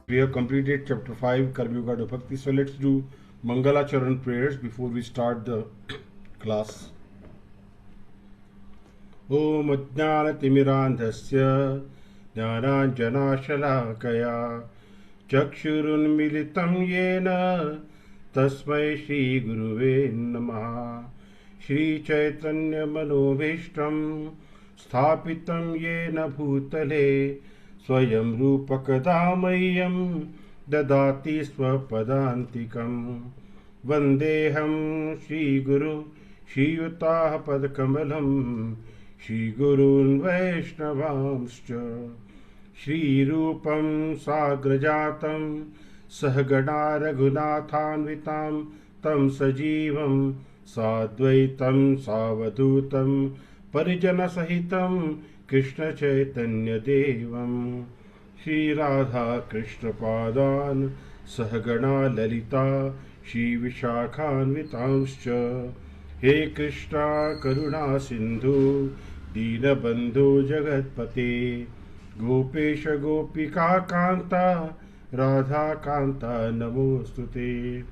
We have completed chapter 5 Karma Yoga to Bhakti. So let's do Mangala Charan prayers before we start the class. Om Ajnana Timirandhasya Jnananjana Shalakaya Chakshurun Militam Yena Tasmai Shri Guruve Namaha. Shri Chaitanya Manobhishtam Sthapitam Yena Bhutale Swayam Rupakadamayam Dadati Swapadantikam Vandeham Shri Guru Shri Yutah Padkamalam Shri Gurun Vaishnavamscha Shri Rupam Sagrajatam Sahagana Raghunathanvitam Tam Sajivam Sadvaitam Savadutam Parijana Sahitam Krishna Chaitanya Devam Shri Radha Krishna Padan Sahagana Lalita Shri Vishakhanvitamscha He Krishna Karuna Sindhu Deenabandhu Jagatpate Gopesha Gopika Kanta Radha Kanta Namostute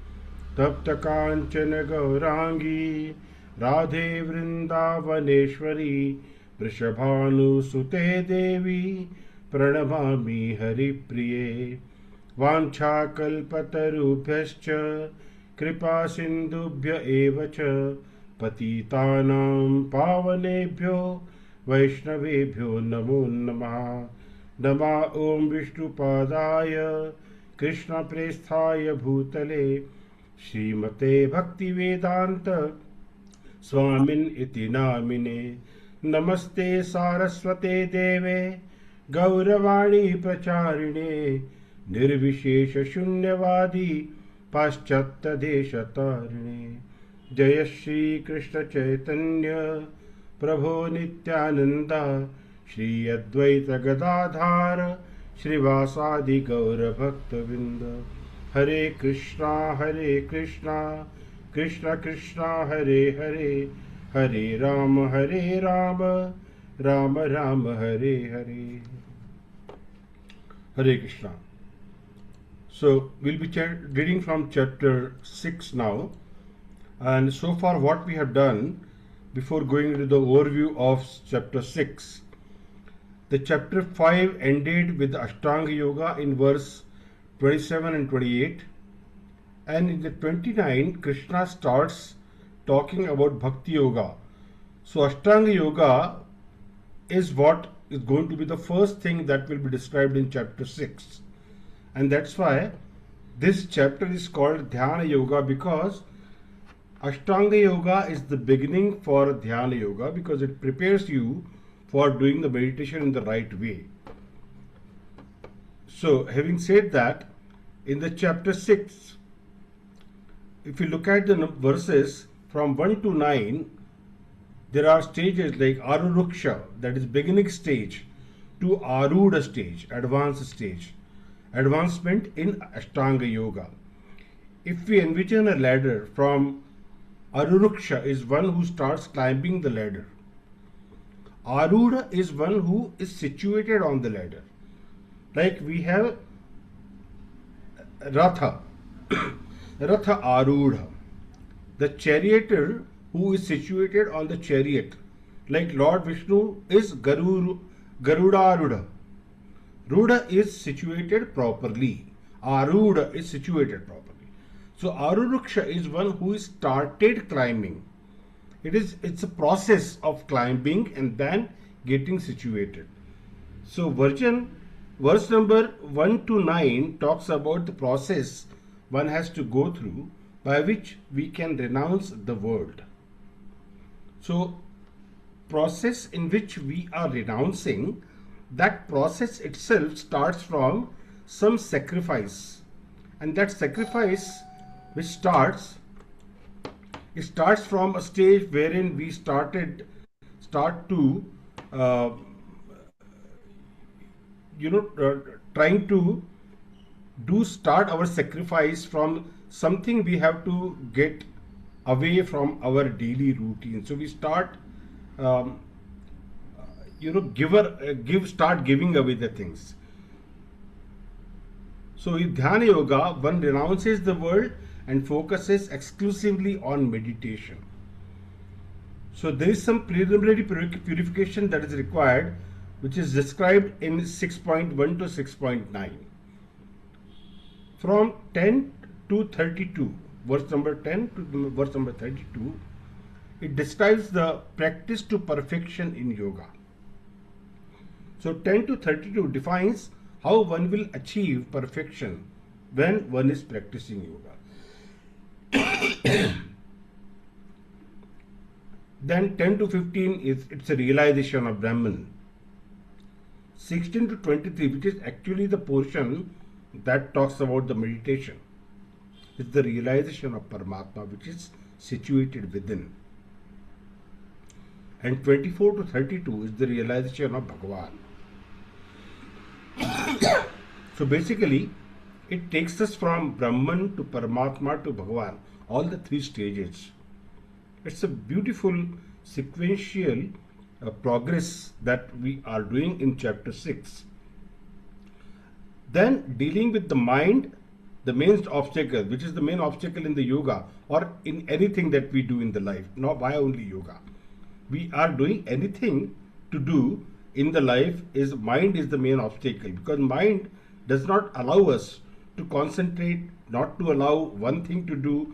Tapta Kanchana Gaurangi Radhe Vrindavaneshwari Vrishabhanu Sute Devi Pranamami Haripriye Vancha Kalpatarubhyascha Kripa Sindhubhya Evacha Patitanam Pavanebhyo Vaishnavebhyo Namo Namaha Nama Om Vishnupadaya Krishna Presthaya Bhutale Srimate Bhakti Vedanta Swamin Iti Namine Namaste Saraswate Deve Gauravani Pracharine Nirvishesha Shunyavadi Paschatta Deshatarine Jaya Shri Krishna Chaitanya Prabhu Nityananda Shri Advaita Gadadhara Shri Vasadi Gaura Bhaktavinda Hare Krishna Krishna Krishna Hare Hare Hare Rama Rama Rama Hare Hare. Hare Krishna. So we'll be reading from chapter 6 now, and so far what we have done before going into the overview of chapter 6, the chapter 5 ended with the Ashtanga Yoga in verse 27 and 28, and in the 29 Krishna starts talking about Bhakti Yoga. So Ashtanga Yoga is what is going to be the first thing that will be described in chapter 6, and that's why this chapter is called Dhyana Yoga, because Ashtanga Yoga is the beginning for Dhyana Yoga, because it prepares you for doing the meditation in the right way. So having said that, in the chapter 6, if you look at the verses from 1 to 9, there are stages like Aruruksha, that is beginning stage, to Aruda stage, advanced stage, advancement in Ashtanga Yoga. If we envision a ladder, from Aruruksha is one who starts climbing the ladder. Aruda is one who is situated on the ladder. Like we have Ratha, Ratha Arudha, the charioteer who is situated on the chariot. Like Lord Vishnu is Garudarudha. Ruda is situated properly. Aruda is situated properly. So Aruruksha is one who is started climbing. It's a process of climbing and then getting situated. So verse number 1 to 9 talks about the process one has to go through by which we can renounce the world. So process in which we are renouncing, that process itself starts from some sacrifice, and that sacrifice which starts from a stage wherein we start to trying to start our sacrifice from something we have to get away from our daily routine. So we start start giving away the things. So in Dhyana Yoga, one renounces the world and focuses exclusively on meditation. So there is some preliminary purification that is required, which is described in 6.1 to 6.9. From 10 to 32, verse number 10 to verse number 32, it describes the practice to perfection in yoga. So 10 to 32 defines how one will achieve perfection when one is practicing yoga. Then 10 to 15 is it's a realization of Brahman. 16 to 23, which is actually the portion that talks about the meditation, is the realization of Paramatma, which is situated within. And 24 to 32 is the realization of Bhagavan. So basically, it takes us from Brahman to Paramatma to Bhagavan, all the three stages. It's a beautiful sequential progress that we are doing in chapter 6. Then dealing with the mind, the main obstacle, which is the main obstacle in the yoga or in anything that we do in the life. Not why only yoga. We are doing anything to do in the life is mind is the main obstacle, because mind does not allow us to concentrate, not to allow one thing to do.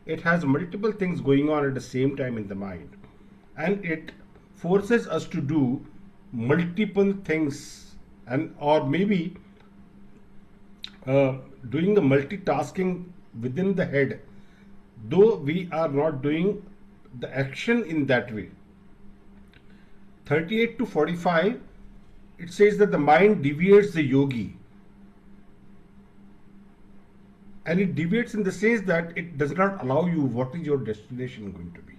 It has multiple things going on at the same time in the mind, and it forces us to do multiple things, and or maybe doing the multitasking within the head, though we are not doing the action in that way. 38 to 45, it says that the mind deviates the yogi. And it deviates in the sense that it does not allow you what is your destination going to be.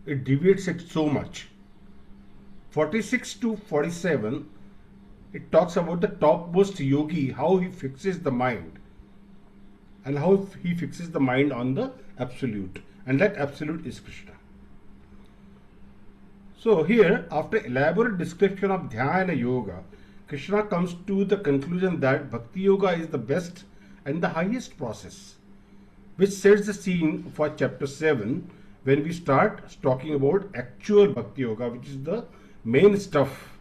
It deviates it so much. 46 to 47, it talks about the topmost yogi, how he fixes the mind. And how he fixes the mind on the absolute. And that absolute is Krishna. So here, after elaborate description of Dhyana Yoga, Krishna comes to the conclusion that Bhakti Yoga is the best and the highest process, which sets the scene for chapter 7 when we start talking about actual Bhakti Yoga, which is the main stuff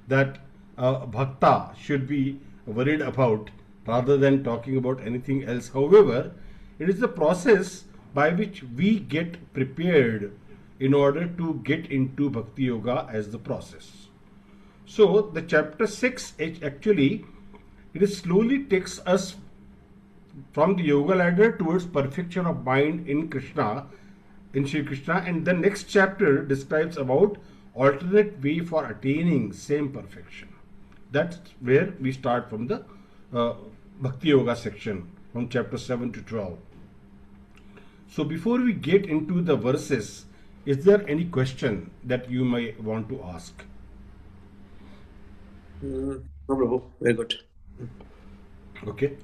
that Bhakta should be worried about rather than talking about anything else. However, it is the process by which we get prepared in order to get into Bhakti Yoga as the process. So the chapter 6 actually it slowly takes us from the yoga ladder towards perfection of mind in Krishna, in Sri Krishna, and the next chapter describes about alternate way for attaining same perfection. That's where we start from the Bhakti Yoga section from chapter 7 to 12. So before we get into the verses, is there any question that you may want to ask? No, Prabhu. Very good. Okay.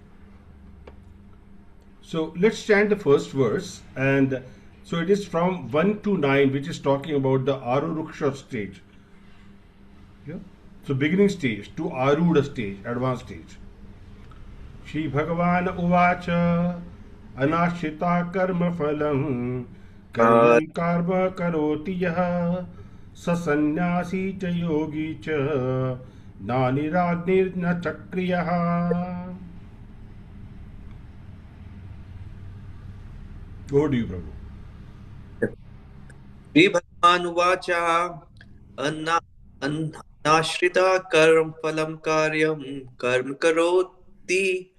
So let's chant the first verse, and so it is from 1 to 9, which is talking about the Aruruksha stage. Yeah. So beginning stage to Aruda stage, advanced stage. Shri Bhagavan Uvacha Anashita Karma Phalam Karyam Karma Karoti Yaha Sasanyasi Cha Yogi Cha Naniragnir Na Chakriyaha. Over to you, Prabhu. Shri Bhaganuvacha Anashrita Karm Phalam Karyam Karm Karoti.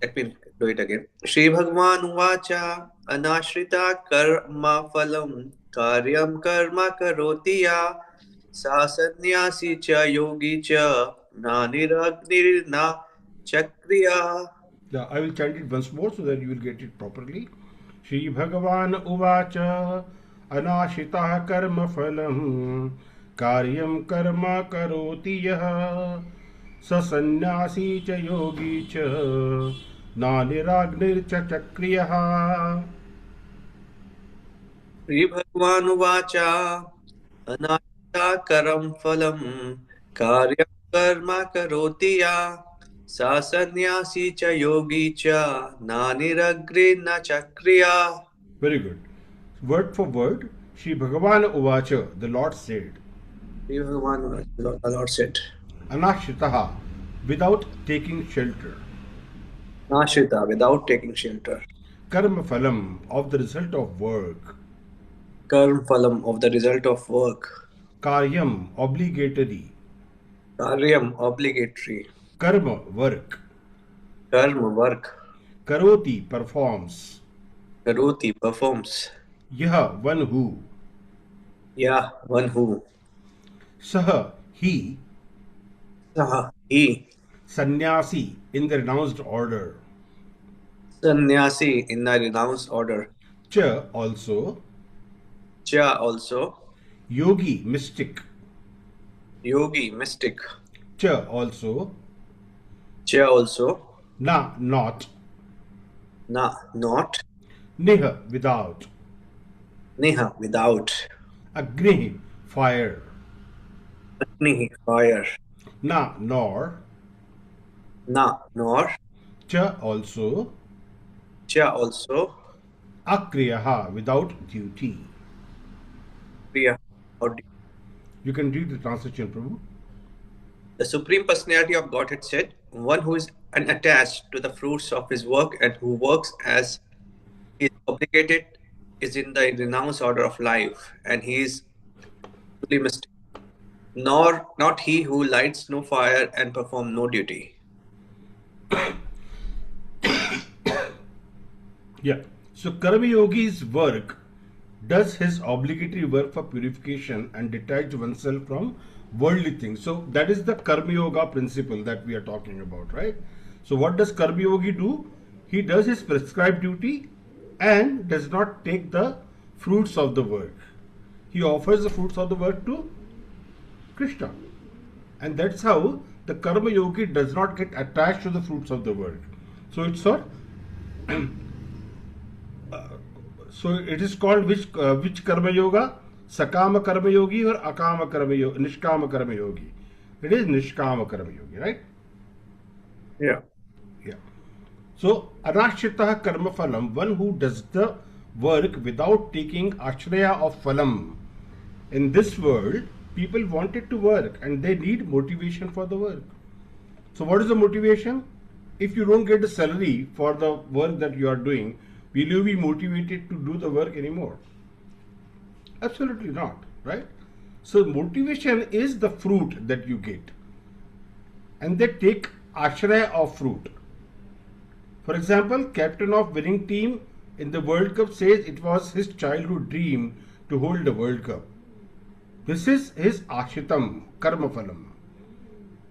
Let me do it again. Shri Bhaganuvacha Anashrita Karma Phalam Karyam Karma Karoti Ya Sasanyasi Cha Yogi Cha Naniragnirna Chakriya. Yeah, I will chant it once more so that you will get it properly. Shri Bhagavan Uvacha Anashita Karma Phalam Karyam Karma Karoti Yaha Sasanyasi Cha Yogi Cha Naniragnir Cha Chakriyaha. Shri Bhaganuvacha Anashita Karam Phalam Karyam Karma Karoti Ya सा सन्न्यासी च योगी च नानिरग्रे न Chakriya. Very good. Word for word, Shri Bhagavan Uvacha, the Lord said, The Lord said, Anashritaha, without taking shelter, Ashrita, without taking shelter. Karma phalam, of the result of work, Karm phalam, of the result of work. Karyam, obligatory, Karyam, obligatory. Karma, work, Karma, work. Karoti, performs, Karoti, performs. Yaha, one who, Yeah, one who. Saha, he, Saha, he. Sannyasi, in the renounced order, Sannyasi, in the renounced order. Cha, also, Cha, also. Yogi, mystic, Yogi, mystic. Cha, also, Cha, also. Na, not, Na, not. Niha, without, Neha, without. Agni, fire, Agni, fire. Na, nor, Na, nor. Cha, also, Cha, also. Akriyaha, without duty. Kriya, or You can read the translation, Prabhu. the Supreme Personality of Godhead said, one who is unattached to the fruits of his work and who works as he is obligated is in the renounced order of life, and he is truly mystic. Nor not he who lights no fire and perform no duty. Yeah. So Karma Yogi's work does his obligatory work for purification and detach oneself from worldly things. So that is the Karma Yoga principle that we are talking about, right? So what does Karma Yogi do? He does his prescribed duty and does not take the fruits of the work. He offers the fruits of the work to Krishna. And that's how the Karma Yogi does not get attached to the fruits of the work. So it's a so it is called which karma yoga? Sakama karma yogi or akama karma yogi? Nishkama karma yogi. It is nishkama karma yogi, right? Yeah. Yeah. So anashritah karma phalam, one who does the work without taking ashraya of phalam. In this world, people wanted to work and they need motivation for the work. So what is the motivation? If you don't get a salary for the work that you are doing, will you be motivated to do the work anymore? Absolutely not, right? So motivation is the fruit that you get. And they take ashraya of fruit. For example, captain of winning team in the World Cup says it was his childhood dream to hold the World Cup. This is his ashritam, karma phalam.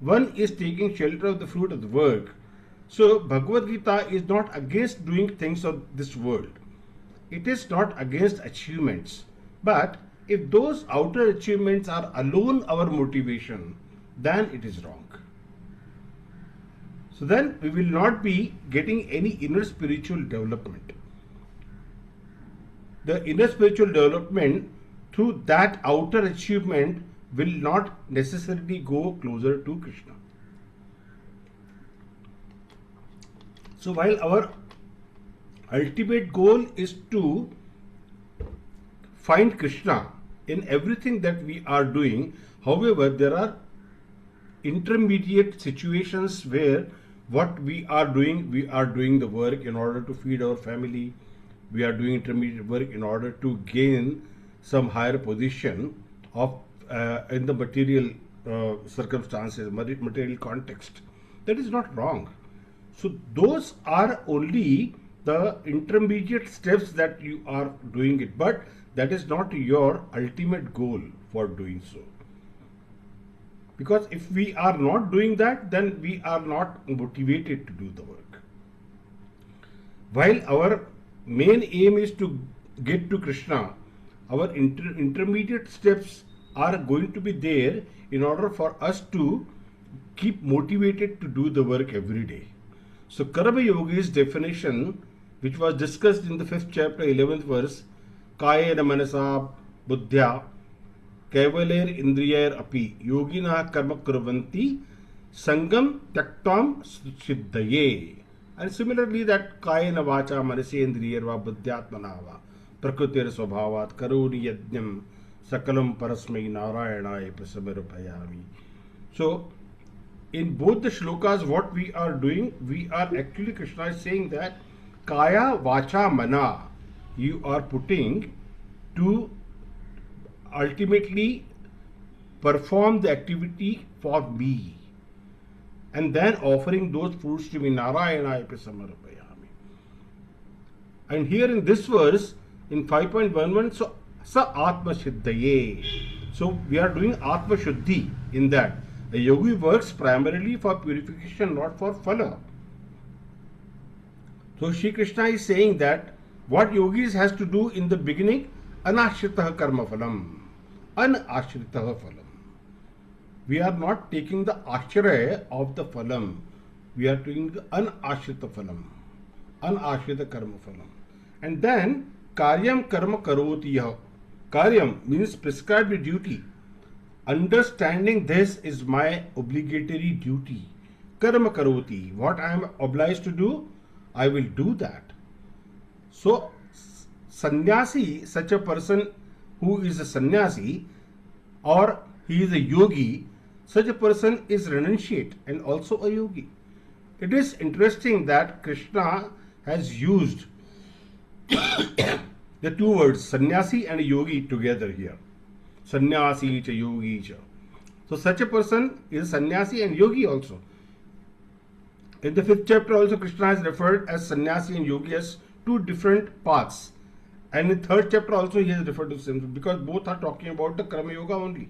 One is taking shelter of the fruit of the work. So Bhagavad Gita is not against doing things of this world. It is not against achievements. But if those outer achievements are alone our motivation, then it is wrong. So then we will not be getting any inner spiritual development. The inner spiritual development through that outer achievement will not necessarily go closer to Krishna. So while our ultimate goal is to find Krishna in everything that we are doing, however, there are intermediate situations where what we are doing the work in order to feed our family, we are doing intermediate work in order to gain some higher position of in the material circumstances, material context. That is not wrong. So those are only the intermediate steps that you are doing it, but that is not your ultimate goal for doing so. Because if we are not doing that, then we are not motivated to do the work. While our main aim is to get to Krishna, our intermediate steps are going to be there in order for us to keep motivated to do the work every day. So Karma Yogi's definition, which was discussed in the 5th chapter, 11th verse, Kayena Manasa Buddhya Kaivaler Indriyair Api Yoginah Karma Kurvanti Sangam Tyaktam Siddhaye. And similarly, that Kayena Vacha Manasendriyarva Buddhyatmanava Prakritir Swabhavat Karoni Yajnam Sakalam Parasmai Narayanaya Prasamarupayami. So, in both the shlokas, what we are doing, we are actually, Krishna is saying that Kaya Vacha Mana, you are putting to ultimately perform the activity for me, and then offering those fruits to me. Narayana Samarapayami. And here in this verse, in 5.11, so Sa Atma Siddhaye. So we are doing Atma Shuddhi in that. A yogi works primarily for purification, not for phala. So Shri Krishna is saying that what yogis has to do in the beginning, anashritah karma phalam. Anashritah phalam. We are not taking the ashraya of the phalam. We are doing the anashrita phalam. Anashrita karma phalam. And then karyam karma karoti yaha. Karyam means prescribed duty. Understanding this is my obligatory duty. Karma karoti. What I am obliged to do, I will do that. So, sannyasi, such a person who is a sannyasi or he is a yogi, such a person is renunciate and also a yogi. It is interesting that Krishna has used the two words sannyasi and yogi together here. Sannyasi cha yogi cha. So such a person is sannyasi and yogi also. In the 5th chapter also Krishna has referred as sannyasi and yogi as two different paths. And in 3rd chapter also he has referred to the same, because both are talking about the Karma Yoga only.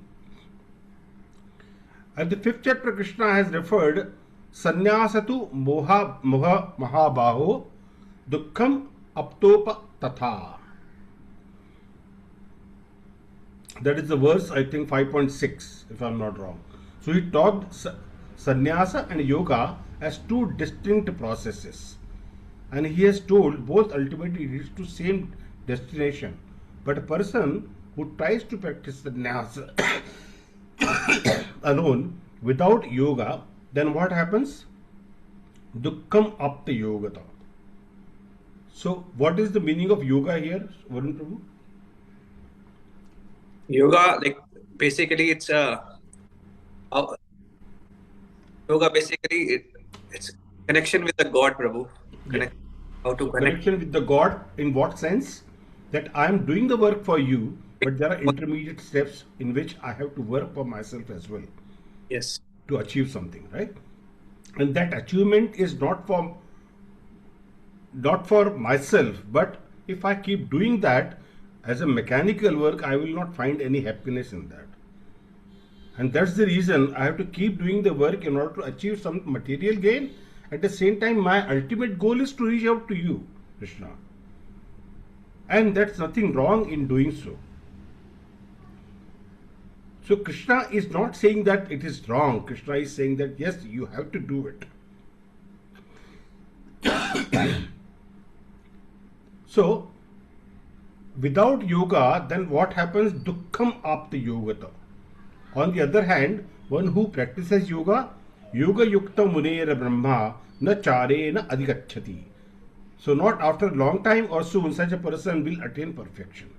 At the 5th chapter Krishna has referred sannyasatu moha mahabaho dukkham aptopa tatha. That is the verse, I think 5.6, if I am not wrong. So he talked sannyasa and yoga as two distinct processes. And he has told both ultimately reach to same destination. But a person who tries to practice sannyasa alone without yoga, then what happens? Dukkham apta yogata. So what is the meaning of yoga here, Varun Prabhu? Yoga, like basically, it's yoga. Basically, it's connection with the God, Prabhu. Connect, how to connect. Connection with the God in what sense? That I am doing the work for you, but there are intermediate steps in which I have to work for myself as well. Yes. To achieve something, right? And that achievement is not for myself, but if I keep doing that as a mechanical work, I will not find any happiness in that. And that's the reason I have to keep doing the work in order to achieve some material gain. At the same time, my ultimate goal is to reach out to you, Krishna. And that's nothing wrong in doing so. So Krishna is not saying that it is wrong. Krishna is saying that yes, you have to do it. So, without yoga, then what happens? Dukkham apta yogata. On the other hand, one who practices yoga, yoga yukta munera brahma na chare na adhigacchati. So not after a long time or soon such a person will attain perfection.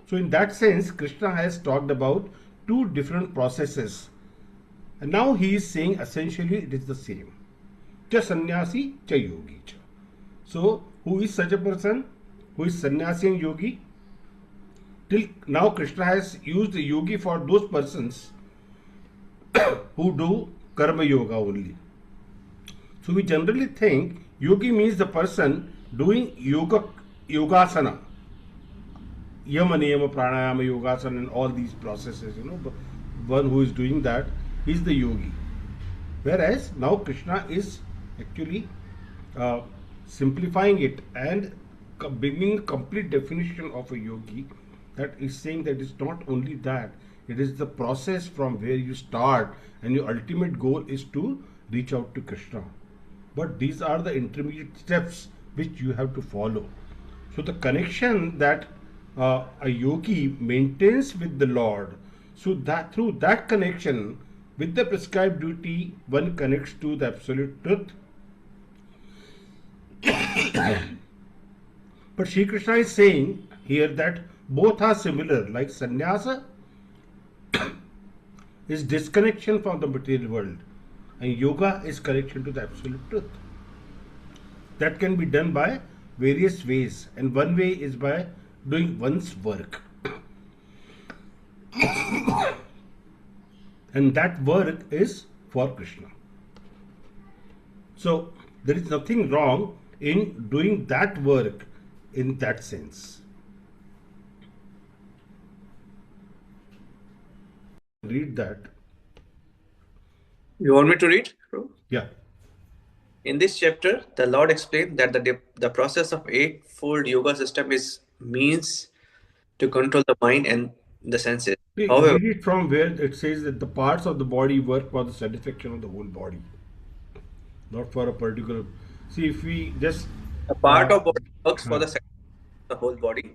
So in that sense, Krishna has talked about two different processes. And now he is saying essentially it is the same. Cha sannyasi, cha yogi cha. So who is such a person? Who is sannyasi and yogi? Till now Krishna has used the yogi for those persons who do karma yoga only. So we generally think yogi means the person doing yogasana, yama niyama pranayama yogasana and all these processes, one who is doing that is the yogi. Whereas now Krishna is actually simplifying it and bringing a complete definition of a yogi, that is saying that it's not only that, it is the process from where you start and your ultimate goal is to reach out to Krishna. But these are the intermediate steps which you have to follow. So the connection that a yogi maintains with the Lord, so that through that connection With the prescribed duty, one connects to the absolute truth. But Sri Krishna is saying here that both are similar, like sannyasa is disconnection from the material world, and yoga is connection to the absolute truth. That can be done by various ways, and one way is by doing one's work. And that work is for Krishna. So there is nothing wrong in doing that work in that sense. Read that. You want me to read? Yeah. In this chapter, the Lord explained that the process of eightfold yoga system is means to control the mind and the senses. However, Read it from where it says that the parts of the body work for the satisfaction of the whole body, not for a particular. See, if we just. a part Uh, of body works for uh, the satisfaction of the whole body.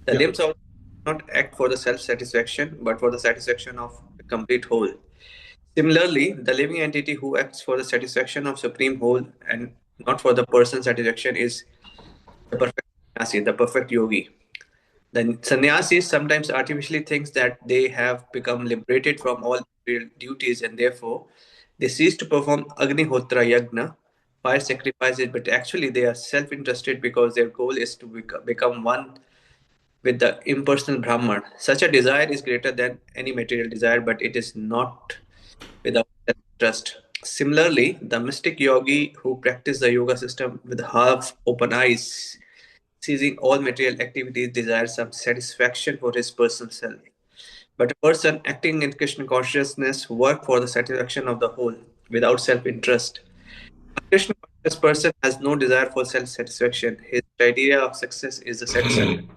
The yeah. limbs also not act for the self-satisfaction, but for the satisfaction of the complete whole. Similarly, the living entity who acts for the satisfaction of supreme whole and not for the person's satisfaction is the perfect sannyasi, the perfect yogi. The sannyasis sometimes artificially thinks that they have become liberated from all material duties and therefore they cease to perform Agnihotra Yagna, fire sacrifices, but actually they are self interested because their goal is to become one with the impersonal Brahman. Such a desire is greater than any material desire, but it is not without self-trust. Similarly, the mystic yogi who practice the yoga system with half open eyes, seizing all material activities, desires some satisfaction for his personal self. But a person acting in Krishna consciousness work for the satisfaction of the whole without self-interest. A Krishna conscious person has no desire for self-satisfaction. His criteria of success is the satisfaction.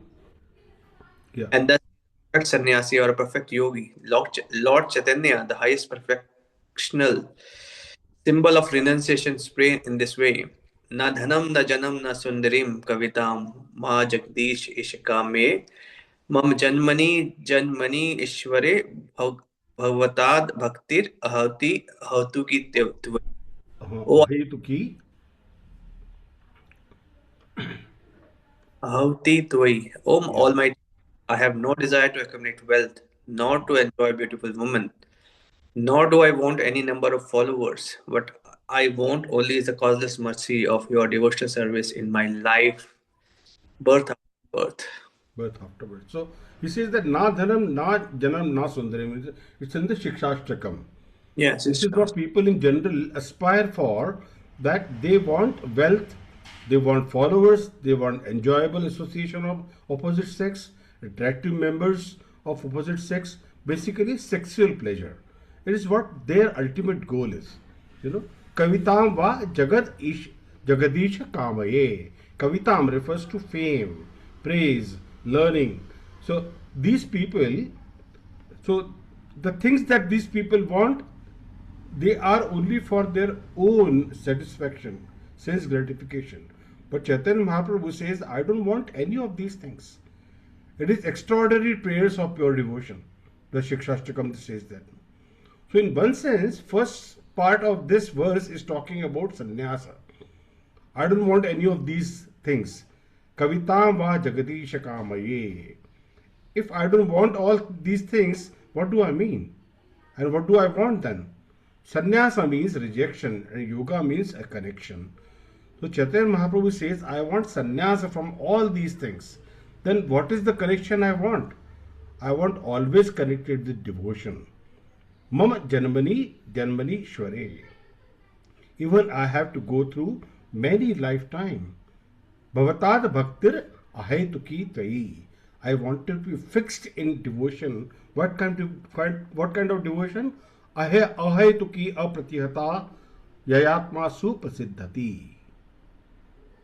Yeah. And thus, a perfect sannyasi or a perfect yogi, Lord Chaitanya, the highest perfectional symbol of renunciation, pray in this way. Na dhanam na janam na sundarim kavitam ma jagdish ishka me mam janmani ishware bhavatad bhaktir ahati ahatu ki tvai. Oh, Ahetuki. ahati tvai. Om Yeah. Almighty, I have no desire to accumulate wealth, nor to enjoy beautiful women. Nor do I want any number of followers. What I want only is the causeless mercy of your devotional service in my life, birth after birth. Birth afterwards. So he says that na dhanam, na janam, na sundaram. It's in the Shikshashtakam. Yes, This it's is what people in general aspire for, that they want wealth, they want followers, they want enjoyable association of opposite sex, attractive members of opposite sex, basically sexual pleasure. It is what their ultimate goal is. Kavitam va jagadish kamaye. Kavitam refers to fame, praise, learning. So these people, so the things that these people want, they are only for their own satisfaction, sense gratification. But Chaitanya Mahaprabhu says, I don't want any of these things. It is extraordinary prayers of pure devotion. The Shikshashtakam says that. So, in one sense, first part of this verse is talking about sannyasa. I don't want any of these things. Kavitam va jagadish kamaye. If I don't want all these things, what do I mean? And what do I want then? Sannyasa means rejection and yoga means a connection. So Chaitanya Mahaprabhu says, I want sannyasa from all these things. Then what is the connection I want? I want always connected with devotion. Mama janmani shware. Even I have to go through many lifetime. Bhavatad bhaktir ahetuki tvai. I want to be fixed in devotion. What kind of devotion? Ahetuki apratihata yayatma suprasiddhati.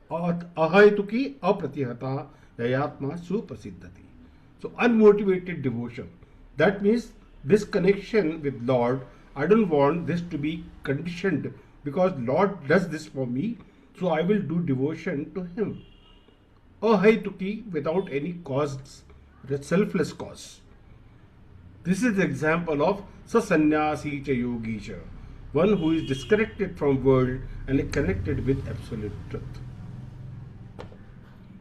Ahetuki apratihata yayatma suprasiddhati. So unmotivated devotion. That means this connection with Lord, I don't want this to be conditioned because Lord does this for me, so I will do devotion to Him. Ahetuki, without any cause, the selfless cause. This is the example of sasannyasi cha yogi cha, one who is disconnected from world and is connected with absolute truth.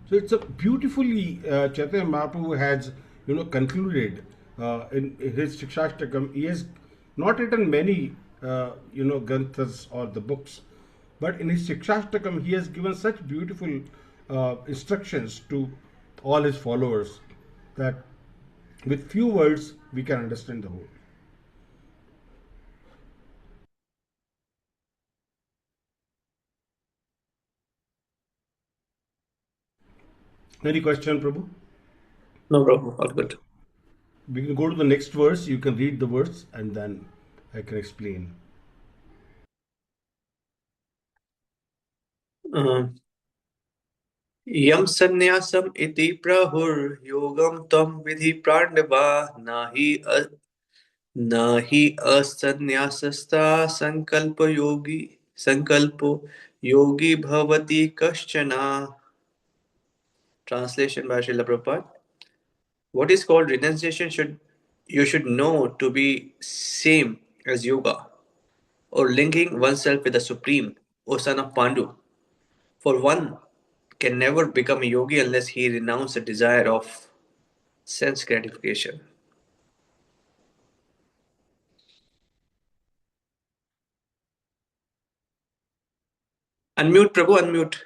So it's a beautifully Chaitanya Mahaprabhu has concluded in his Shikshashtakam. He has not written many granthas or the books, but in his Shikshashtakam he has given such beautiful instructions to all his followers that with few words we can understand the whole. Any question, Prabhu? No, Prabhu, all good. We can go to the next verse. You can read the verse and then I can explain. यम संन्यासम इति प्रहुर्योगम तम विधि प्राण्डवा न हि असंन्यासस्ता संकल्पो योगी भवति कश्चन. Translation by Srila Prabhupada. What is called renunciation should know to be same as yoga, or linking oneself with the Supreme, O son of Pandu. For one can never become a yogi unless he renounces the desire of sense gratification. Unmute, Prabhu, unmute.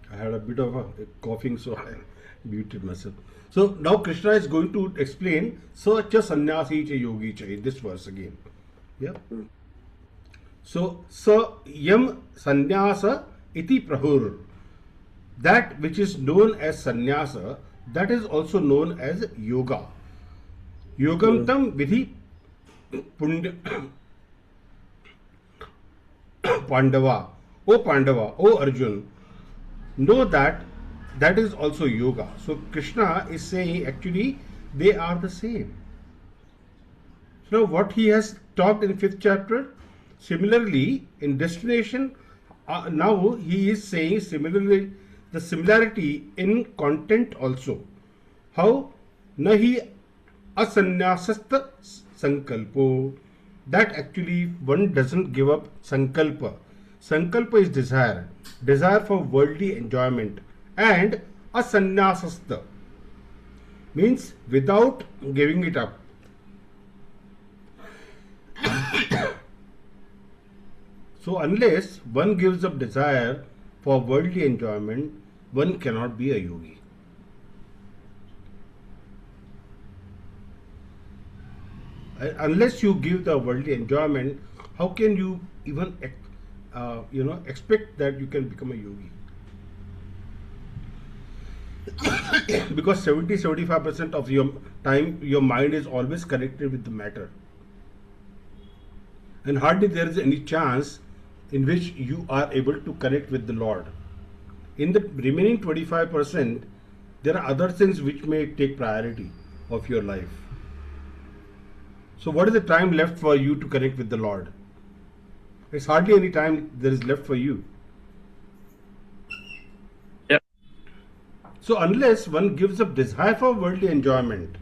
I had a bit of a coughing, so I muted myself. So now Krishna is going to explain Sacha Sannyasi Cha Yogi Cha, this verse again. Yeah. So Sa Yam Sannyasa Iti Prahur. That which is known as sannyasa, that is also known as yoga. Yogam tam vidhi Pandava. O Pandava, O Arjun, know that that is also yoga. So Krishna is saying actually they are the same. So now what he has talked in 5th chapter, similarly in destination, now he is saying similarly the similarity in content also. How? Nahi asanyasasta sankalpo. That actually one doesn't give up sankalpa. Sankalpa is desire. Desire for worldly enjoyment. And asanyasasta means without giving it up. So unless one gives up desire for worldly enjoyment, one cannot be a yogi. Unless you give the worldly enjoyment, how can you even expect that you can become a yogi? Because 70-75% of your time your mind is always connected with the matter, and hardly there is any chance in which you are able to connect with the Lord. In the remaining 25%, there are other things which may take priority of your life. So what is the time left for you to connect with the Lord? It's hardly any time there is left for you. Yeah. So unless one gives up desire for worldly enjoyment,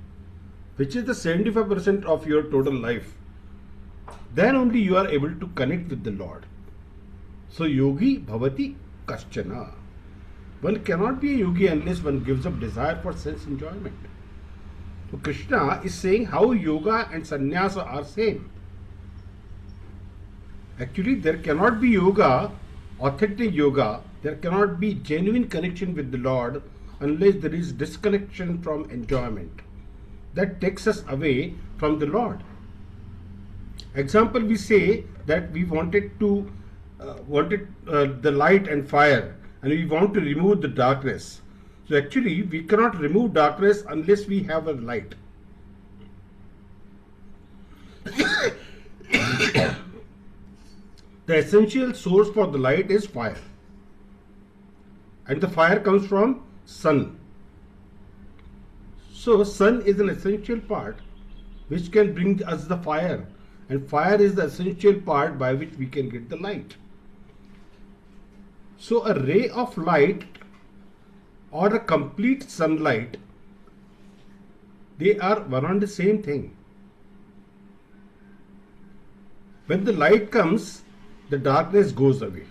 which is the 75% of your total life, then only you are able to connect with the Lord. So yogi bhavati kaschana. One cannot be a yogi unless one gives up desire for sense enjoyment. So Krishna is saying how yoga and sannyasa are same. Actually, there cannot be yoga, authentic yoga, there cannot be genuine connection with the Lord unless there is disconnection from enjoyment. That takes us away from the Lord. Example, we say that we wanted the light and fire, and we want to remove the darkness. So actually we cannot remove darkness unless we have a light. The essential source for the light is fire, and the fire comes from sun. So sun is an essential part which can bring us the fire, and fire is the essential part by which we can get the light. So a ray of light or a complete sunlight, they are one and the same thing. When the light comes, the darkness goes away.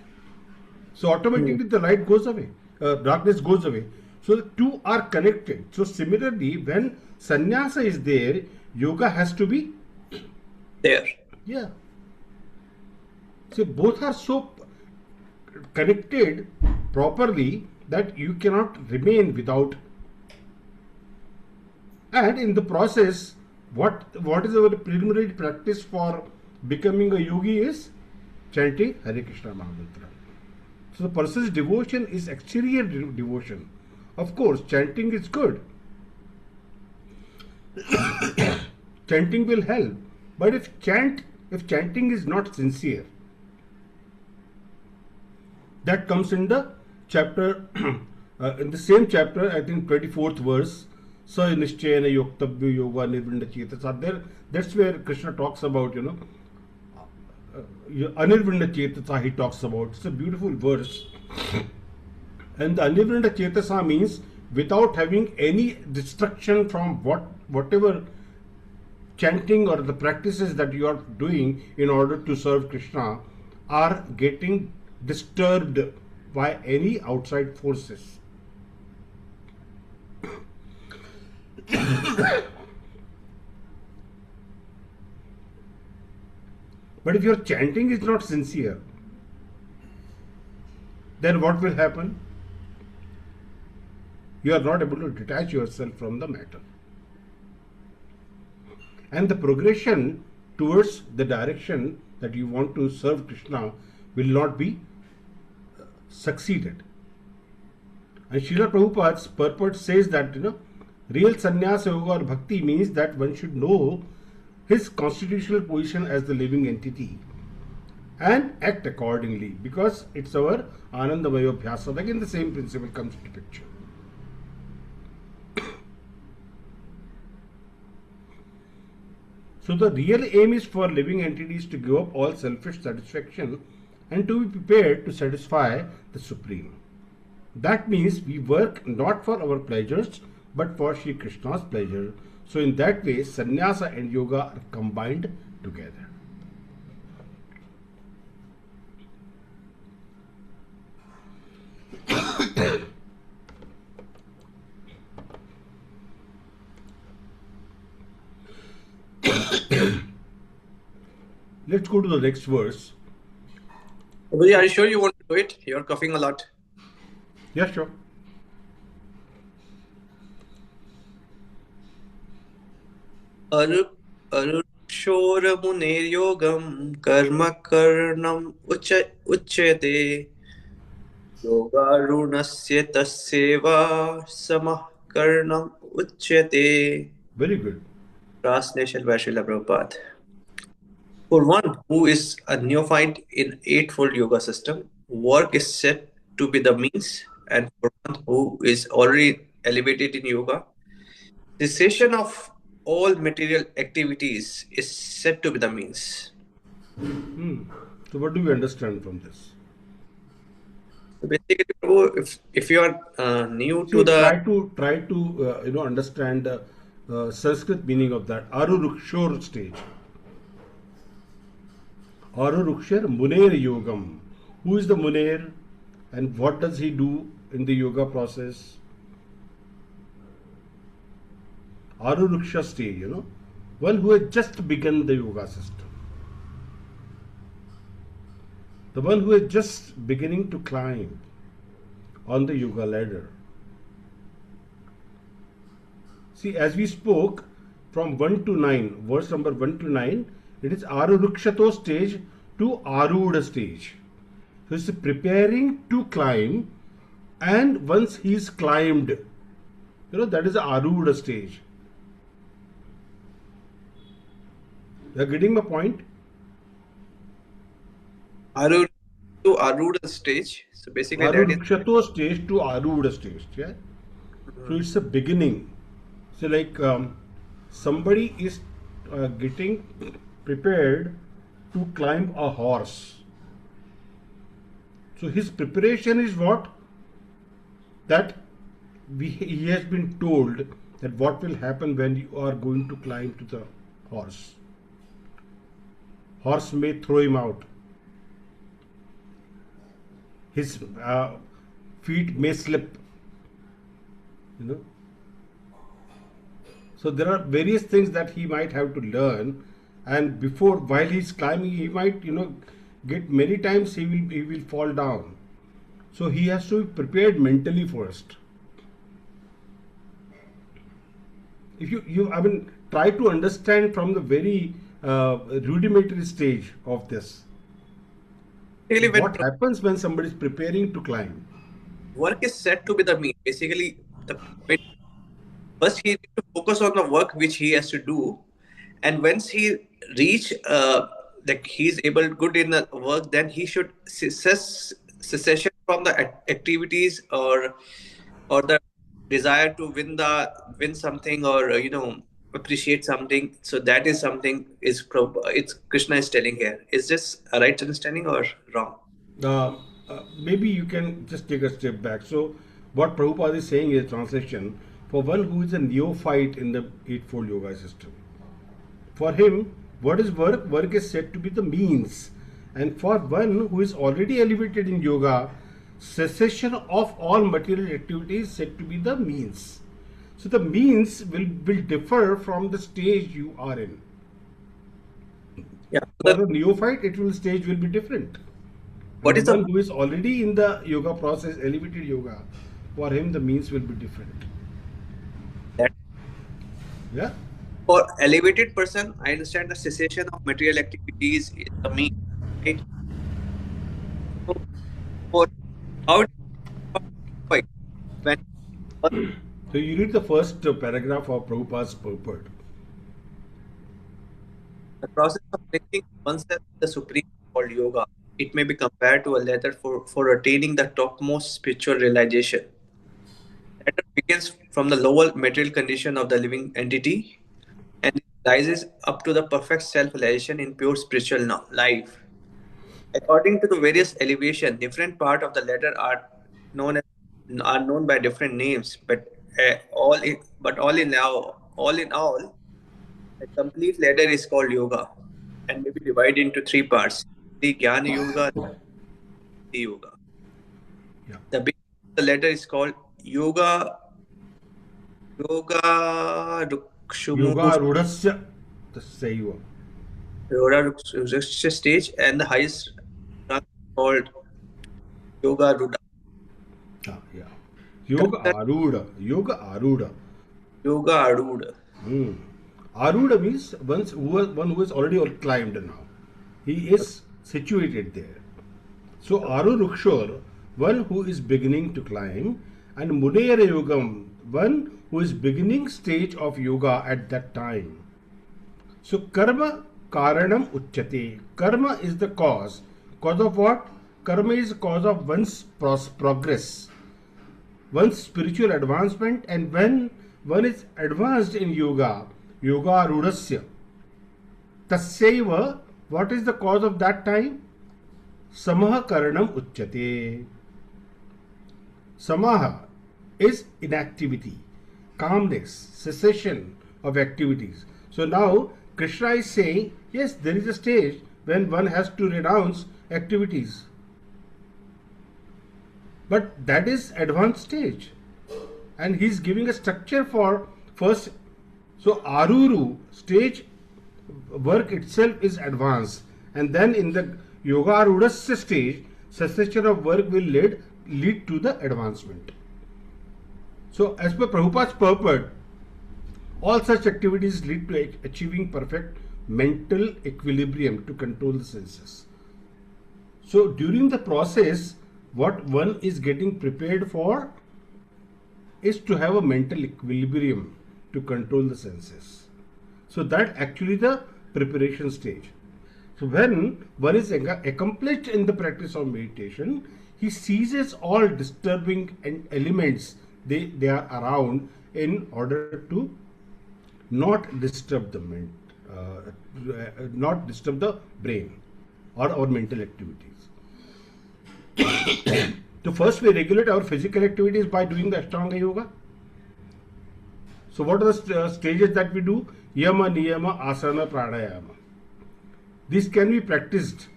So automatically the light goes away, darkness goes away. So the two are connected. So similarly, when sannyasa is there, yoga has to be There. yeah. So both are so connected properly that you cannot remain without. And in the process, what is our preliminary practice for becoming a yogi is chanting Hare Krishna Mahamantra. So the person's devotion is exterior devotion. Of course, chanting is good. Chanting will help. But if chanting is not sincere, that comes in the chapter, in the same chapter, I think 24th verse, Sa Nishchayana Yoktabhyo Yoga Nirvinda Chetasa. There, that's where Krishna talks about, Anirvinda Chetasa he talks about. It's a beautiful verse. And the Anirvinda Chetasa means without having any distraction from whatever chanting or the practices that you are doing in order to serve Krishna are getting disturbed by any outside forces. But if your chanting is not sincere, then what will happen? You are not able to detach yourself from the matter. And the progression towards the direction that you want to serve Krishna will not be succeeded. And Srila Prabhupada's purport says that real sannyasa yoga or bhakti means that one should know his constitutional position as the living entity and act accordingly, because it's our Anandamaya Abhyasa. Again, the same principle comes into picture. So the real aim is for living entities to give up all selfish satisfaction and to be prepared to satisfy the Supreme. That means we work not for our pleasures but for Sri Krishna's pleasure. So in that way, sannyasa and yoga are combined together. Let's go to the next verse. Are you sure you want to do it? You're coughing a lot. Yeah, sure. Arukshormuneryogam karma karnam uchyate yogarunasya tasyeva samah karnam uchyate. Very good. Translation by Srila Prabhupada. For one who is a neophyte in Eightfold Yoga system, work is said to be the means, and for one who is already elevated in yoga, cessation of all material activities is said to be the means. So what do we understand from this? So basically, if you are new to the try to understand the Sanskrit meaning of that Arurukshor stage. Arurukshar Muner Yogam. Who is the Muner and what does he do in the yoga process? Aruruksha stage, one who has just begun the yoga system. The one who is just beginning to climb on the yoga ladder. See, as we spoke from 1 to 9, verse number 1 to 9, it is Arurukshato stage to Aruda stage. So it's preparing to climb, and once he's climbed, that is Aruda stage. You are getting my point? Aruda to Aruda stage. So basically, Arurukshato stage to Aruda stage. Yeah. So it's a beginning. So like somebody is getting prepared to climb a horse. So his preparation is what? That he has been told that what will happen when you are going to climb to the horse. Horse may throw him out. His feet may slip. You know. So there are various things that he might have to learn, and before, while he's climbing, he might, get many times he will fall down. So he has to be prepared mentally first. If you try to understand from the very rudimentary stage of this, Really, when what happens when somebody is preparing to climb. work is said to be the mean, basically, first he needs to focus on the work which he has to do, and once he reach like he's able good in the work, then he should cessation from the activities or the desire to win something, or appreciate something. So that is something it's Krishna is telling here. Is this a right understanding or wrong? Maybe you can just take a step back. So, what Prabhupada is saying is translation for one who is a neophyte in the Eightfold Yoga system. For him, what is work? Work is said to be the means. And for one who is already elevated in yoga, cessation of all material activities is said to be the means. So, the means will differ from the stage you are in. Yeah. For the neophyte, stage will be different. What is one who is already in the yoga process, elevated yoga, for him the means will be different. That Yeah. for elevated person, I understand the cessation of material activities is the mean, right? So for how when So you read the first paragraph of Prabhupada's purport. the process of linking oneself with the supreme called yoga, it may be compared to a ladder for attaining the topmost spiritual realization. The ladder begins from the lower material condition of the living entity and it rises up to the perfect self-realization in pure spiritual life. According to the various elevation, different part of the ladder known as, are known by different names, but all in all, a complete ladder is called yoga and may be divided into three parts: the Jnana Yoga, the Yoga. Yeah. The beginning of the ladder is called Yoga Rukshumu Yoga Rudasya Tassaiva. Yoga Ruksha stage, and the highest rank is called Yoga Ruda. Yeah. Yoga Aruda. Yoga Aruda. Yoga Aruda. Aruda means one who has already climbed now. He is situated there. So Arurukshor, one who is beginning to climb, and Munera Yogam, one who is beginning stage of yoga at that time. So karma karanam uchyate. Karma is the cause. Cause of what? Karma is cause of one's progress, one's spiritual advancement, and when one is advanced in yoga, yoga rudasya. Tasyaiva, what is the cause of that time? Samaha karanam uchyate. Samaha is inactivity, calmness, cessation of activities. So now Krishna is saying, yes, there is a stage when one has to renounce activities. But that is advanced stage. And he is giving a structure for first. So Aruru stage work itself is advanced. And then in the Yoga Arudasya stage, cessation of work will lead to the advancement. So as per Prabhupada's purport, all such activities lead to achieving perfect mental equilibrium to control the senses. So during the process, what one is getting prepared for is to have a mental equilibrium to control the senses. So that actually the preparation stage. So when one is accomplished in the practice of meditation, he seizes all disturbing elements they are around in order to not disturb the not disturb the brain or our mental activities. So first we regulate our physical activities by doing the Ashtanga Yoga. So what are the stages that we do? Yama, Niyama, Asana, Pranayama. This can be practiced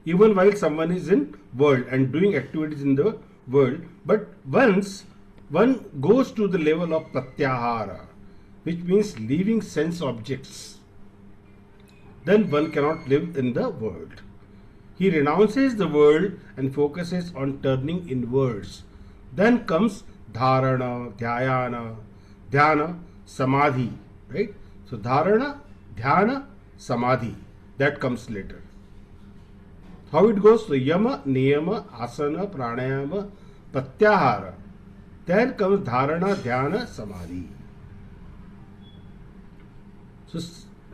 even while someone is in world and doing activities in the world. But once one goes to the level of Pratyahara, which means leaving sense objects, then one cannot live in the world. He renounces the world and focuses on turning inwards. Then comes Dharana, Dhyana, Samadhi, right? So Dharana, Dhyana, Samadhi, that comes later. How it goes? So Yama, Niyama, Asana, Pranayama, Pratyahara. Then comes Dharana, Dhyana, Samadhi.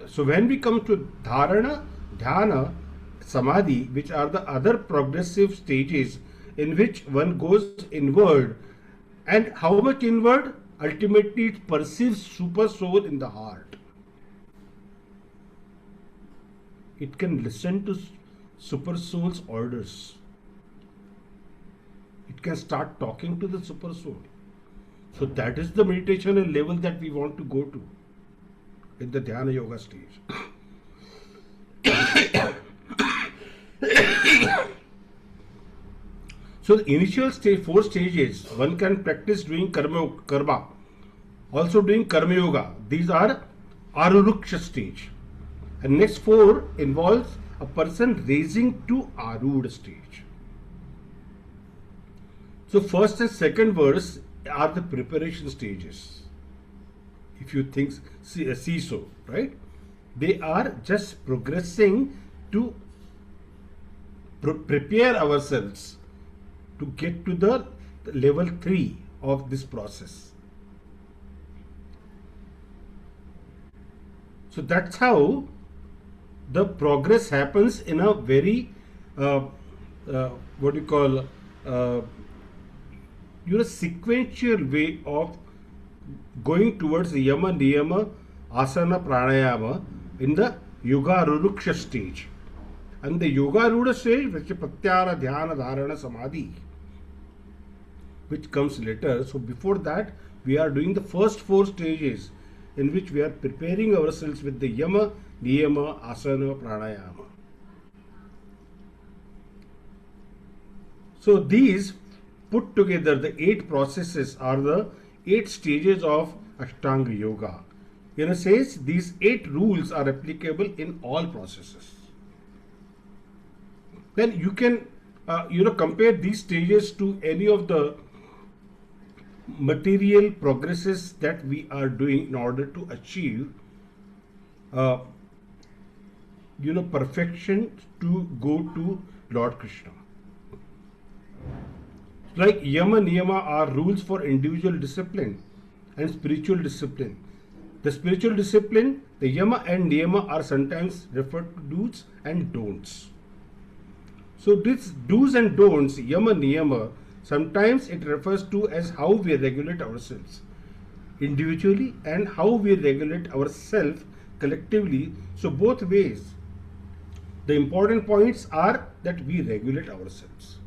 So when we come to Dharana, Dhyana, Samadhi, which are the other progressive stages in which one goes inward, and how much inward? Ultimately it perceives super soul in the heart. It can listen to super soul's orders. It can start talking to the super soul. So that is the meditation and level that we want to go to in the Dhyana Yoga stage. So the initial stage, 4 stages, one can practice doing karma, also doing karma yoga. These are aruruksha stage. And next 4 involves a person raising to arudha stage. So first and second verse are the preparation stages. If you think, see so, right? They are just progressing to prepare ourselves to get to the level 3 of this process. So that's how the progress happens in a very sequential way of going towards the Yama, Niyama, Asana, Pranayama in the Yoga Ruruksha stage. And the Yoga Rudha stage, which is Pratyahara, Dhyana, Dharana, Samadhi, which comes later. So before that, we are doing the first 4 stages in which we are preparing ourselves with the Yama, Niyama, Asana, Pranayama. So these put together, the 8 processes are the 8 stages of Ashtanga Yoga. In a sense, these 8 rules are applicable in all processes. Then you can compare these stages to any of the material progresses that we are doing in order to achieve perfection, to go to Lord Krishna. Like Yama, Niyama are rules for individual discipline and spiritual discipline. The spiritual discipline, the Yama and Niyama, are sometimes referred to do's and don'ts. So this do's and don'ts, Yama, Niyama, sometimes it refers to as how we regulate ourselves individually and how we regulate ourselves collectively. So both ways, the important points are that we regulate ourselves.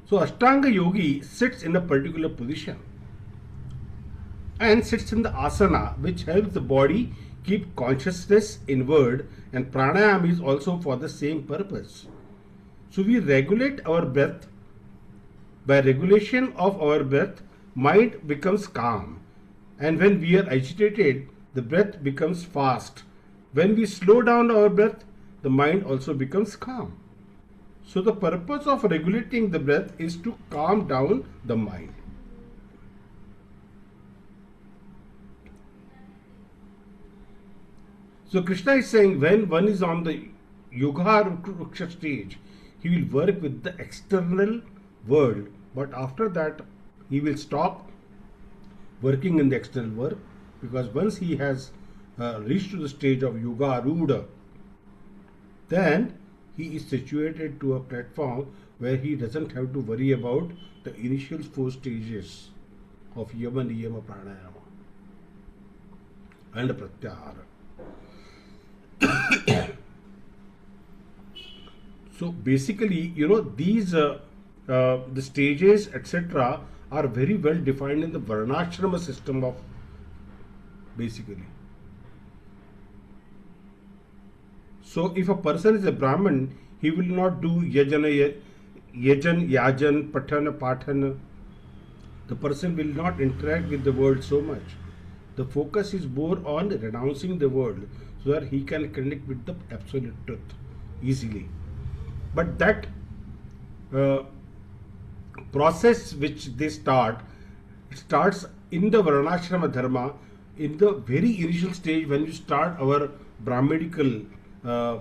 So Ashtanga Yogi sits in a particular position and sits in the asana, which helps the body keep consciousness inward, and pranayama is also for the same purpose. So we regulate our breath. By regulation of our breath, mind becomes calm, and when we are agitated, the breath becomes fast. When we slow down our breath, the mind also becomes calm. So the purpose of regulating the breath is to calm down the mind. So Krishna is saying when one is on the Yoga Ruksha stage, he will work with the external world, but after that he will stop working in the external world, because once he has reached to the stage of Yoga Rudha, then he is situated to a platform where he doesn't have to worry about the initial 4 stages of Yama, Niyama, Pranayama and Pratyahara. So basically, these the stages, etc., are very well defined in the Varnashrama system of basically. So, if a person is a Brahmin, he will not do yajan, patana, patana. The person will not interact with the world so much. The focus is more on renouncing the world so that he can connect with the absolute truth easily. But that uh, process which they start, it starts in the Varnashrama Dharma in the very initial stage when you start our Brahminical uh,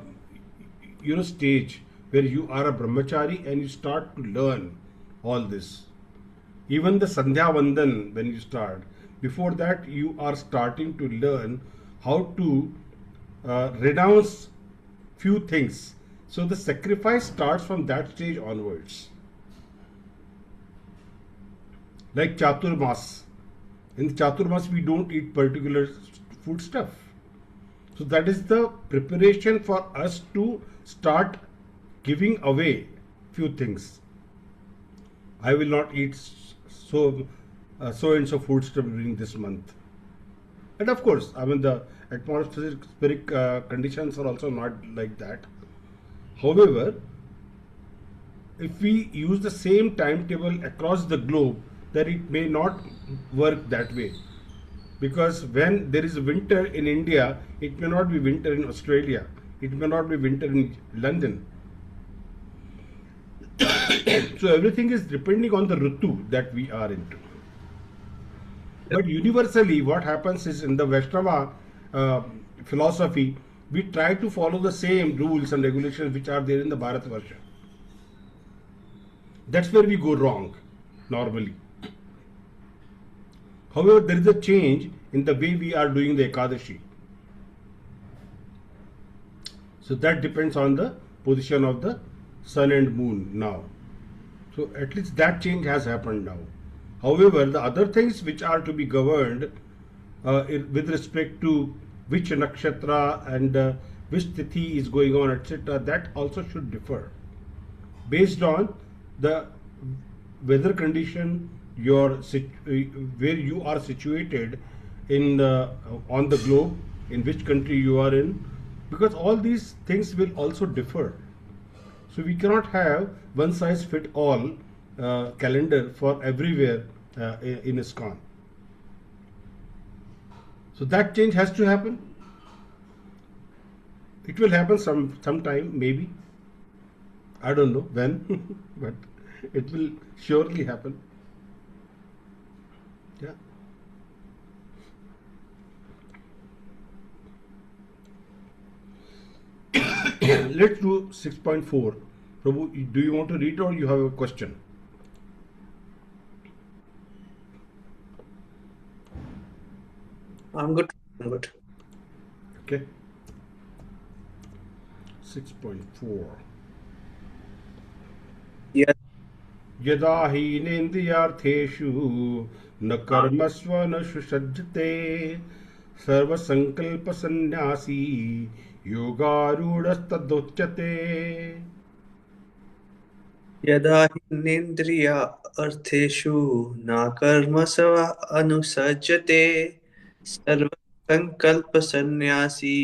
stage where you are a brahmachari and you start to learn all this. Even the Sandhya Vandan, when you start, before that you are starting to learn how to renounce few things. So the sacrifice starts from that stage onwards. Like Chaturmas. In Chaturmas, we don't eat particular food stuff. So that is the preparation for us to start giving away few things. I will not eat so and so food stuff during this month. And of course, I mean the atmospheric conditions are also not like that. However, if we use the same timetable across the globe, then it may not work that way. Because when there is winter in India, it may not be winter in Australia, it may not be winter in London. So everything is depending on the Ritu that we are into. But universally, what happens is in the Vaishnava philosophy, we try to follow the same rules and regulations which are there in the Bharatvarsha. That's where we go wrong, normally. However, there is a change in the way we are doing the Ekadashi. So that depends on the position of the sun and moon now. So at least that change has happened now. However, the other things which are to be governed with respect to which nakshatra and which tithi is going on, etc., that also should differ based on the weather condition, where you are situated in on the globe, in which country you are in, because all these things will also differ. So we cannot have one size fit all calendar for everywhere in ISKCON. So that change has to happen. It will happen sometime, maybe. I don't know when, but it will surely happen. Yeah. Let's do 6.4. Prabhu, do you want to read or you have a question? I'm good. I'm good. Okay. 6.4. Yeah. यदा हीनेन्द्रियार्थेषु न कर्मस्व न सुसज्जते सर्वसंकल्पसन्न्यासी योगारूढस्तदुच्यते. यदा हिन्नेन्द्रिया अर्थेषु न कर्मसु अनुसज्जते सर्वसंकल्पसन्न्यासी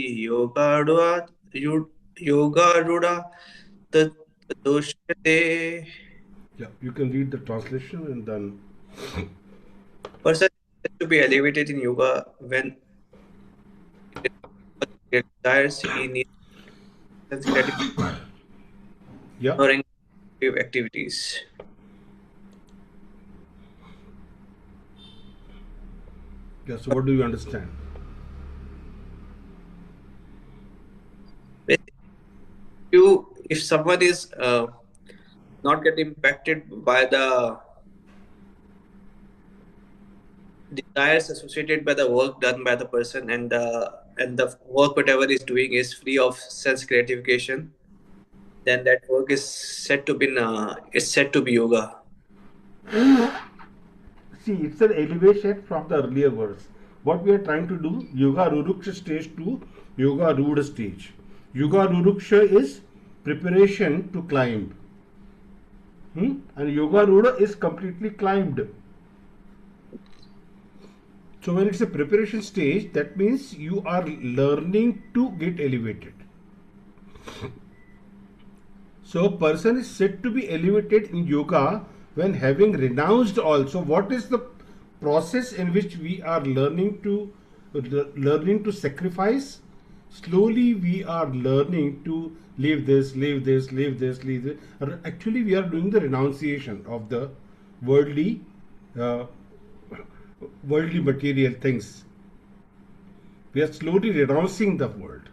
योगारूढा तदुच्यते. Yeah, you can read the translation and then. Person is to be elevated in yoga when he desires he needs gratification Yeah. ignoring activities. Yeah. So what do you understand? If someone is not get impacted by the desires associated by the work done by the person, and the work whatever is doing is free of sense gratification, then that work is said to be yoga. See, it's an elevation from the earlier verse. What we are trying to do, Yoga Ruruksha stage to Yoga Rudha stage. Yoga Ruruksha is preparation to climb. And Yoga Ruda is completely climbed. So when it's a preparation stage, that means you are learning to get elevated. So a person is said to be elevated in yoga when having renounced also. What is the process in which we are learning to sacrifice? Slowly we are learning to leave this, leave this, leave this, leave this. Actually, we are doing the renunciation of the worldly, uh, worldly material things. We are slowly renouncing the world.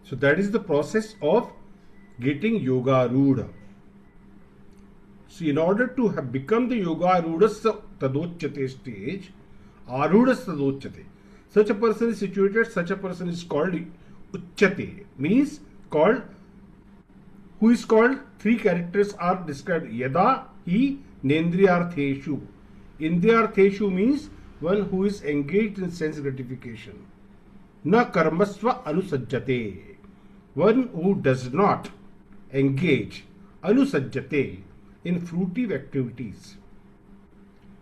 So that is the process of getting yoga rudha. So in order to have become the yoga rudasya tadochyate stage, arudasya tadochyate. Such a person is situated, such a person is called uchyate, means called, who is called, three characters are described. Yada hi nendriyartheshu. Indriyartheshu means one who is engaged in sense gratification. Na karmasva anusajjate. One who does not engage anusajjate in fruitive activities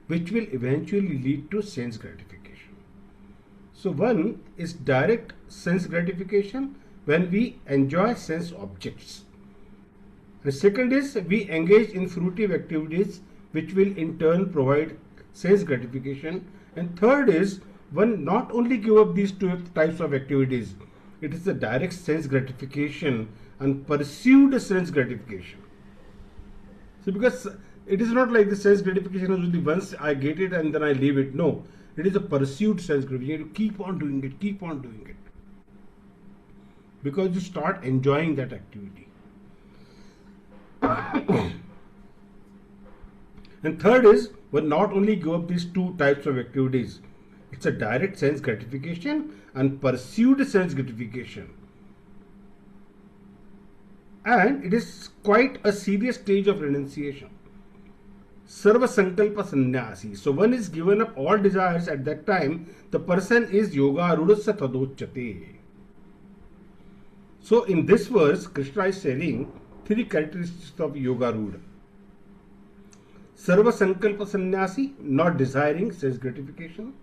which will eventually lead to sense gratification. So one is direct sense gratification when we enjoy sense objects. The second is we engage in fruitive activities which will in turn provide sense gratification. And third is one not only give up these two types of activities, it is the direct sense gratification and pursued sense gratification. So because it is not like the sense gratification is only once I get it and then I leave it. No, it is a pursued sense gratification. You have to keep on doing it, keep on doing it. Because you start enjoying that activity. And third is one not only give up these two types of activities, it's a direct sense gratification and pursued sense gratification. And it is quite a serious stage of renunciation. Sarva Sankalpa Sannyasi. So one is given up all desires at that time. The person is Yoga Rudasya Tadochyate. So in this verse, Krishna is saying three characteristics of Yoga Ruda. Sarva Sankalpa Sannyasi, not desiring sense gratification.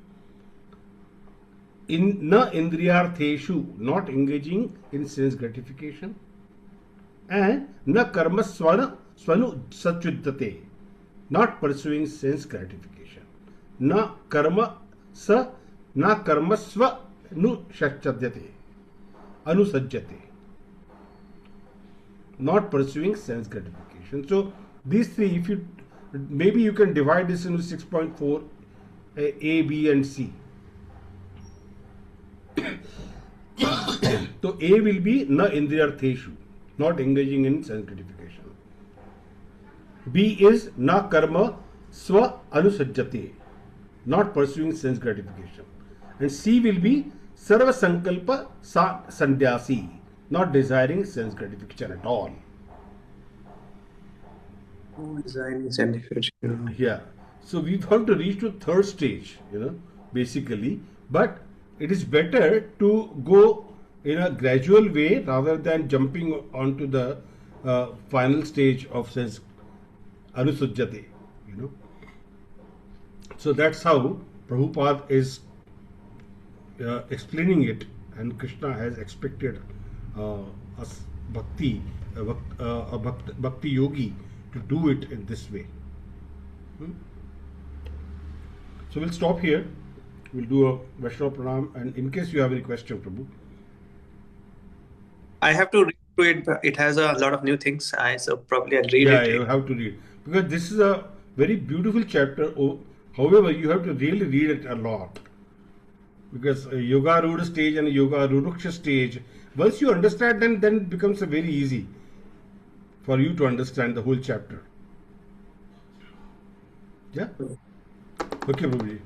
Na Indriyartheshu, not engaging in sense gratification. And na karma svanu sachuddate, not pursuing sense gratification. Na karma sva nu shachadyate, anusajjate, not pursuing sense gratification. So these three, if you maybe you can divide this into 6.4 A, B, and C. So A will be na indriyartheshu, not engaging in sense gratification. B is na karma swa anusajjate, not pursuing sense gratification. And C will be sarva sankalpa sandyasi, not desiring sense gratification at all. Designing sacrifice. Yeah. So we have to reach to third stage, basically. But it is better to go in a gradual way rather than jumping onto the final stage of sense anusajjate, So that's how Prabhupada is explaining it, and Krishna has expected us bhakti, a bhakti yogi to do it in this way. So we'll stop here. We'll do a Vaishnava Pranam, and in case you have any question, Prabhu. I have to read through it. But it has a lot of new things. So probably I'll read Yeah, it. you have to read, because this is a very beautiful chapter. However, you have to really read it a lot, because a Yoga Ruda stage and a Yoga Ruruksha stage, once you understand, then it becomes a very easy for you to understand the whole chapter. Yeah? Okay, Prabhuji.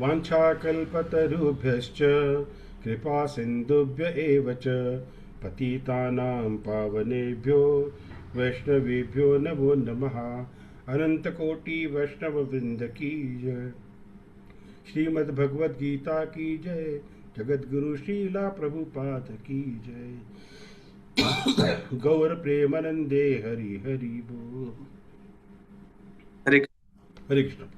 वाञ्छाकल्पतरुभ्यश्च कृपा सिन्धुभ्य एव च पतितानां पावनेभ्यो वैष्णवेभ्यो नमो नमः। अनंतकोटि वैष्णववृंद की जय। श्रीमद् भगवद गीता की जय। जगद्गुरु श्रीला प्रभुपाद की जय। गौर प्रेमानंदे हरि हरि बोल. Hare Hare Krishna.